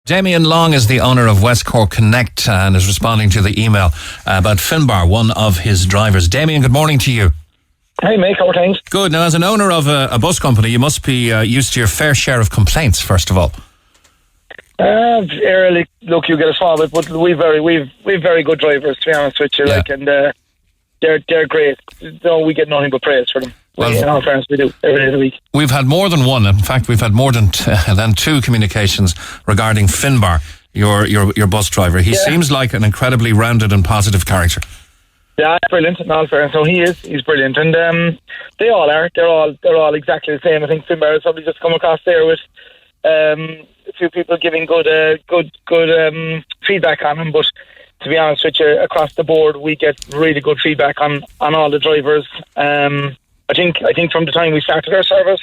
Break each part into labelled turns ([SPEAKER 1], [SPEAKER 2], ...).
[SPEAKER 1] Damien Long is the owner of Westcore Connect and is responding to the email about Finbarr, one of his drivers. Damien, good morning to you.
[SPEAKER 2] Hey, mate, how are things?
[SPEAKER 1] Good. Now, as an owner of a bus company, you must be used to your fair share of complaints, first of all.
[SPEAKER 2] Early, look, you get a small bit, but we've very good drivers, to be honest with you.
[SPEAKER 1] Yeah.
[SPEAKER 2] And they're great. No, we get nothing but praise for them.
[SPEAKER 1] Well,
[SPEAKER 2] in all fairness, we do every day of the week.
[SPEAKER 1] We've had more than one. In fact, we've had more than two communications regarding Finbarr, your bus driver. He seems like an incredibly rounded and positive character.
[SPEAKER 2] Yeah, brilliant. In all fairness, so he is. He's brilliant, and they all are. They're all exactly the same. I think Finbarr has probably just come across there with a few people giving good feedback on him. But to be honest with you, across the board, we get really good feedback on all the drivers. I think from the time we started our service,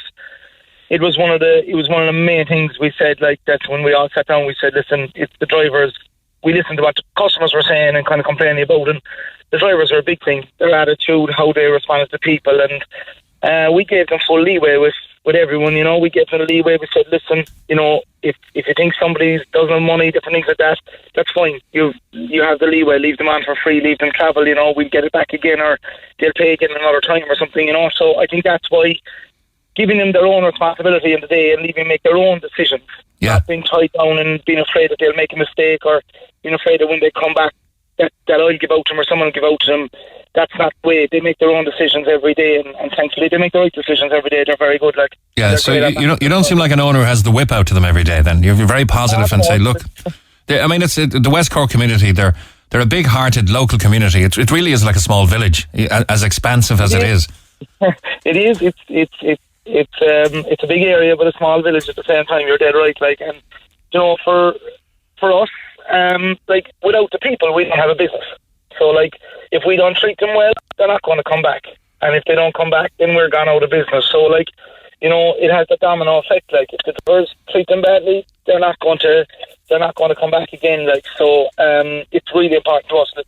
[SPEAKER 2] it was one of the main things we said. Like, that's when we all sat down. We said, listen, it's the drivers. We listened to what the customers were saying and kind of complaining about, and the drivers are a big thing. Their attitude, how they responded to people, and we gave them full leeway with everyone. You know, we gave them leeway. We said, listen, you know, if you think somebody doesn't have money, different things like that, that's fine. You have the leeway. Leave them on for free. Leave them travel. You know, we'll get it back again, or they'll pay again another time or something. You know, so I think that's why giving them their own responsibility in the day and leaving them make their own decisions.
[SPEAKER 1] Yeah.
[SPEAKER 2] Not being tied down and being afraid that they'll make a mistake, or being afraid that when they come back that I'll give out to them or someone will give out to them. That's not the way. They make their own decisions every day, and thankfully they make the right decisions every day. They're very good.
[SPEAKER 1] So you don't seem like an owner who has the whip out to them every day. Then you're very positive and say, look, it's the Westcore community. They're a big-hearted local community. It really is like a small village, as expansive as it is.
[SPEAKER 2] It is. It's a big area, but a small village at the same time. You're dead right. And you know, for us, without the people, we don't have a business. So, if we don't treat them well, they're not going to come back. And if they don't come back, then we're gone out of business. So, you know, it has a domino effect. If the drivers treat them badly, they're not going to come back again. So, it's really important to us that,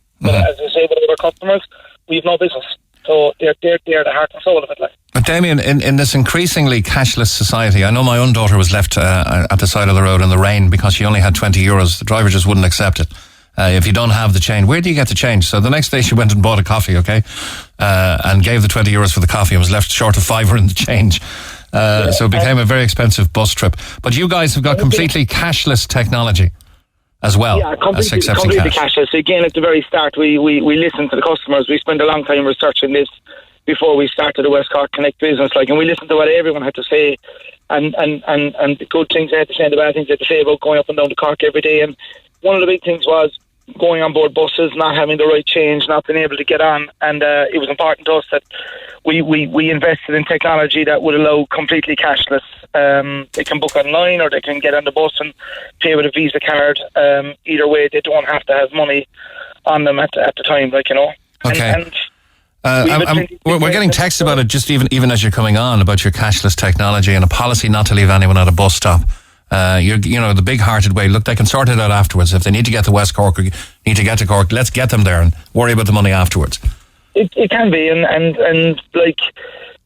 [SPEAKER 2] as we say with our customers, we have no business. So they're the heart and soul of it.
[SPEAKER 1] But Damien, in this increasingly cashless society, I know my own daughter was left at the side of the road in the rain because she only had 20 euros. The driver just wouldn't accept it. If you don't have the change, where do you get the change? So the next day she went and bought a coffee, and gave the 20 euros for the coffee and was left short of £5 in the change. So it became a very expensive bus trip. But you guys have got completely cashless technology as well.
[SPEAKER 2] Yeah, completely cashless. Again, at the very start, we listened to the customers. We spent a long time researching this before we started the Westcore Connect business, and we listened to what everyone had to say, and the good things they had to say and the bad things they had to say about going up and down to Cork every day. And one of the big things was going on board buses, not having the right change, not being able to get on, and it was important to us that we invested in technology that would allow completely cashless. They can book online, or they can get on the bus and pay with a Visa card. Either way, they don't have to have money on them at the time,
[SPEAKER 1] Okay. We're getting texts about it just even as you're coming on, about your cashless technology and a policy not to leave anyone at a bus stop. The big-hearted way. Look, they can sort it out afterwards. If they need to get to West Cork or need to get to Cork, let's get them there and worry about the money afterwards.
[SPEAKER 2] It can be, and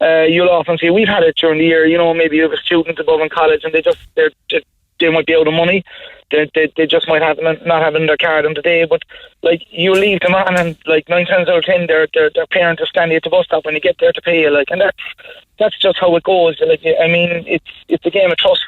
[SPEAKER 2] you'll often see, we've had it during the year. You know, maybe you have a student above in college and they might be out of money. They just might have not having their card on the day, but you leave them on, and 9 times out of 10 their parent is standing at the bus stop when you get there to pay you. And that's just how it goes. It's a game of trust.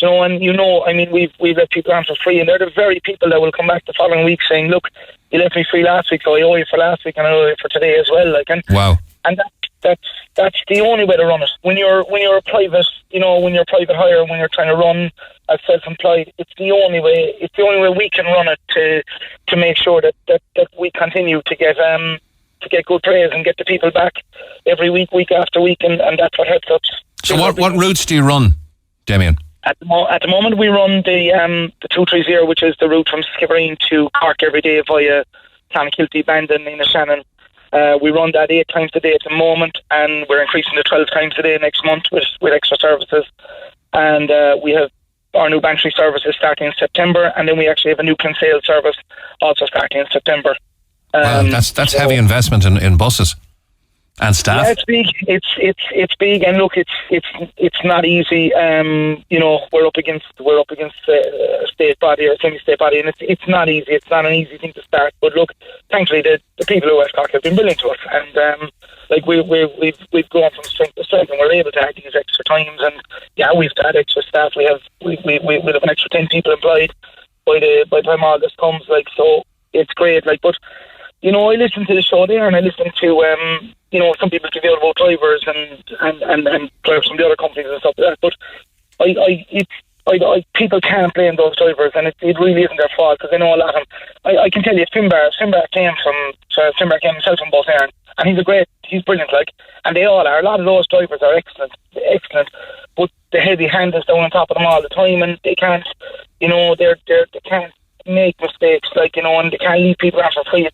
[SPEAKER 2] We've let people on for free, and they're the very people that will come back the following week saying, look, you left me free last week, so I owe you for last week and I owe you for today as well.
[SPEAKER 1] Wow.
[SPEAKER 2] And that's the only way to run it. When you're a private, when you're private hire, when you're trying to run as self-employed, it's the only way we can run it to make sure that we continue to get good praise and get the people back every week after week, and that's what helps us.
[SPEAKER 1] So what routes do you run, Damien?
[SPEAKER 2] At the moment, we run the 230, which is the route from Skibbereen to Cork every day via Clonakilty, Bandon, Shannon. We run that 8 times a day at the moment, and we're increasing to 12 times a day next month with extra services. And we have our new Bantry services starting in September, and then we actually have a new Kinsale service also starting in September.
[SPEAKER 1] Wow, that's heavy investment in buses. And staff?
[SPEAKER 2] Yeah, it's big. It's big, and look, it's not easy. We're up against a state body or semi-state body, and it's not easy. It's not an easy thing to start. But look, thankfully, the people of West Cork have been brilliant to us, and we've grown from strength to strength, and we're able to add these extra times. And yeah, we've had extra staff. We'll have an extra 10 people employed by the time August comes. So it's great. But I listen to the show there, and I listen to some people give out about drivers and drivers from the other companies and stuff like that. But people can't blame those drivers, and it really isn't their fault, because I know a lot of them. I can tell you, Finbarr came himself from Bosairn, and he's brilliant, and they all are. A lot of those drivers are excellent, but the heavy hand is down on top of them all the time, and they can't, they can't make mistakes, and they can't leave people out for free.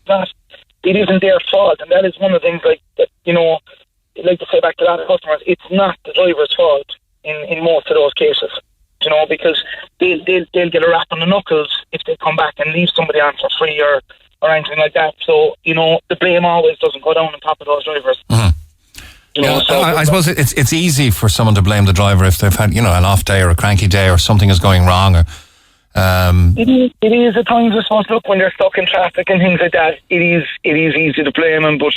[SPEAKER 2] It isn't their fault, and that is one of the things, I'd like to say back to a lot of customers, it's not the driver's fault in most of those cases, because they'll get a rap on the knuckles if they come back and leave somebody on for free or anything like that. So, the blame always doesn't go down on top of those drivers.
[SPEAKER 1] Mm-hmm. I suppose it's easy for someone to blame the driver if they've had, an off day or a cranky day or something is going wrong, or
[SPEAKER 2] It is at times, I suppose. Look, when they're stuck in traffic and things like that, it is easy to blame them. But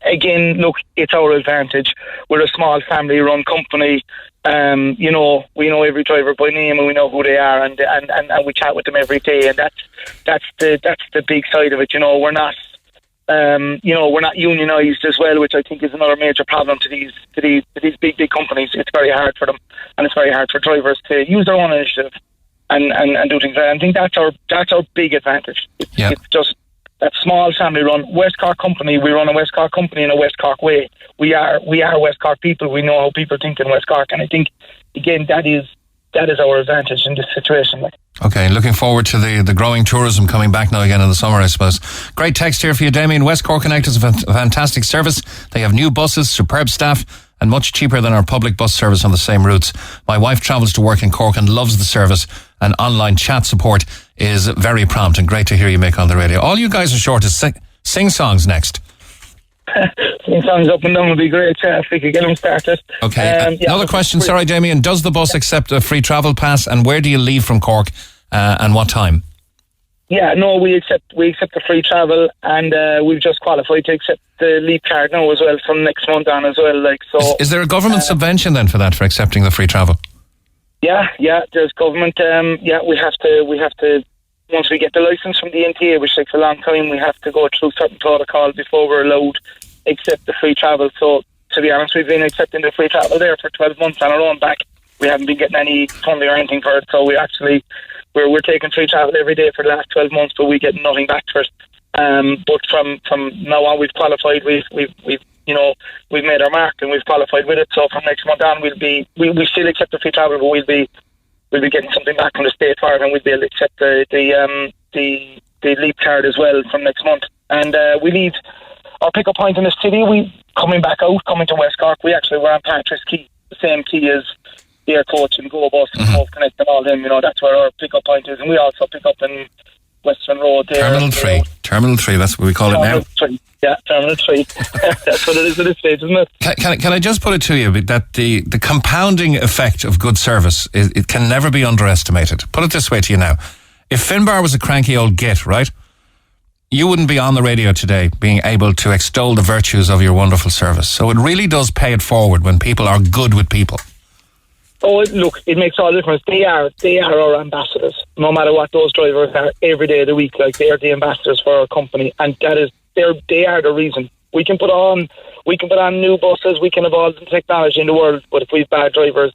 [SPEAKER 2] again, look, it's our advantage. We're a small family-run company. We know every driver by name, and we know who they are, and we chat with them every day. And that's the big side of it. We're not. We're not unionised as well, which I think is another major problem to these big companies. It's very hard for them, and it's very hard for drivers to use their own initiative and do things. I think that's our big advantage. It's just that small family run West Cork company. We run a West Cork company in a West Cork way. We are West Cork people. We know how people think in West Cork, and I think again that is our advantage in this situation.
[SPEAKER 1] Okay, looking forward to the growing tourism coming back now again in the summer, I suppose. Great text here for you, Damien. Westcore Connect is a fantastic service. They have new buses, superb staff, and much cheaper than our public bus service on the same routes. My wife travels to work in Cork and loves the service, and online chat support is very prompt, and great to hear you make on the radio. All you guys are short is sing songs next.
[SPEAKER 2] Sing songs up and down would be great if we could get them started.
[SPEAKER 1] Okay, another question, sorry Damien. Does the bus accept a free travel pass, and where do you leave from Cork and what time?
[SPEAKER 2] Yeah, no, we accept the free travel, and we've just qualified to accept the leap card now as well from next month on as well.
[SPEAKER 1] Is there a government subvention then for accepting the free travel?
[SPEAKER 2] Yeah, there's government. We have to. Once we get the licence from the NTA, which takes a long time, we have to go through certain protocols before we're allowed to accept the free travel. So, to be honest, we've been accepting the free travel there for 12 months on our own back. We haven't been getting any funding or anything for it, so we're taking free travel every day for the last 12 months, but we get nothing back for it. But from now on, we've qualified. We've made our mark and we've qualified with it. So from next month on, we still accept the free travel, but we'll be getting something back from the state for it, and we'll be able to accept the leap card as well from next month. And we leave our pickup point in the city. We coming to West Cork. We actually were on Patrick's Quay, the same quay as the Air Coach and Go Bus and Westcore Connect and all them. That's where our pickup point is, and we also pick up in Western Road there.
[SPEAKER 1] Terminal 3, that's what we call it now.
[SPEAKER 2] Yeah, Terminal 3. That's what it is at this stage, isn't it?
[SPEAKER 1] Can I just put it to you that the compounding effect of good service, it can never be underestimated. Put it this way to you now. If Finbarr was a cranky old git, right, you wouldn't be on the radio today being able to extol the virtues of your wonderful service. So it really does pay it forward when people are good with people.
[SPEAKER 2] Oh, look, it makes all the difference. They are our ambassadors. No matter what those drivers are, every day of the week, they are the ambassadors for our company, and they are the reason. We can put on new buses, we can evolve the technology in the world, but if we've bad drivers,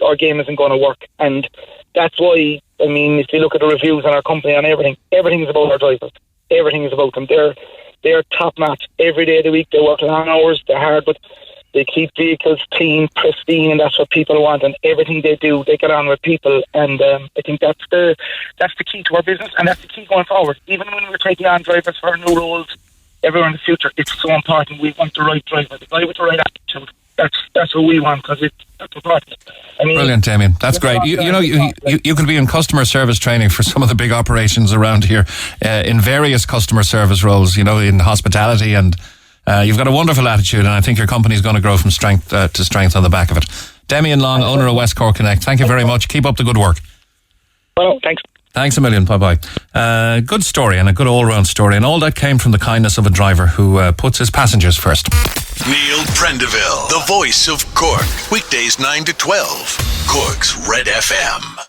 [SPEAKER 2] our game isn't going to work. And that's why, if you look at the reviews on our company on everything is about our drivers. Everything is about them. They're top notch every day of the week. They work long hours, they're hard, but they keep vehicles clean, pristine, and that's what people want. And everything they do, they get on with people. And I think that's the key to our business, and that's the key going forward. Even when we're taking on drivers for new roles, everywhere in the future, it's so important. We want the right driver, the guy with the right attitude. That's what we want, because that's important.
[SPEAKER 1] Brilliant, Damien. That's great. You could be in customer service training for some of the big operations around here, in various customer service roles. In hospitality and You've got a wonderful attitude, and I think your company's going to grow from strength to strength on the back of it. Damian Long, owner of Westcore Connect, thank you very much. Keep up the good work.
[SPEAKER 2] Well, thanks.
[SPEAKER 1] Thanks a million. Bye-bye. Good story, and a good all-round story, and all that came from the kindness of a driver who puts his passengers first.
[SPEAKER 3] Neil Prendeville, the voice of Cork. Weekdays 9 to 12. Cork's Red FM.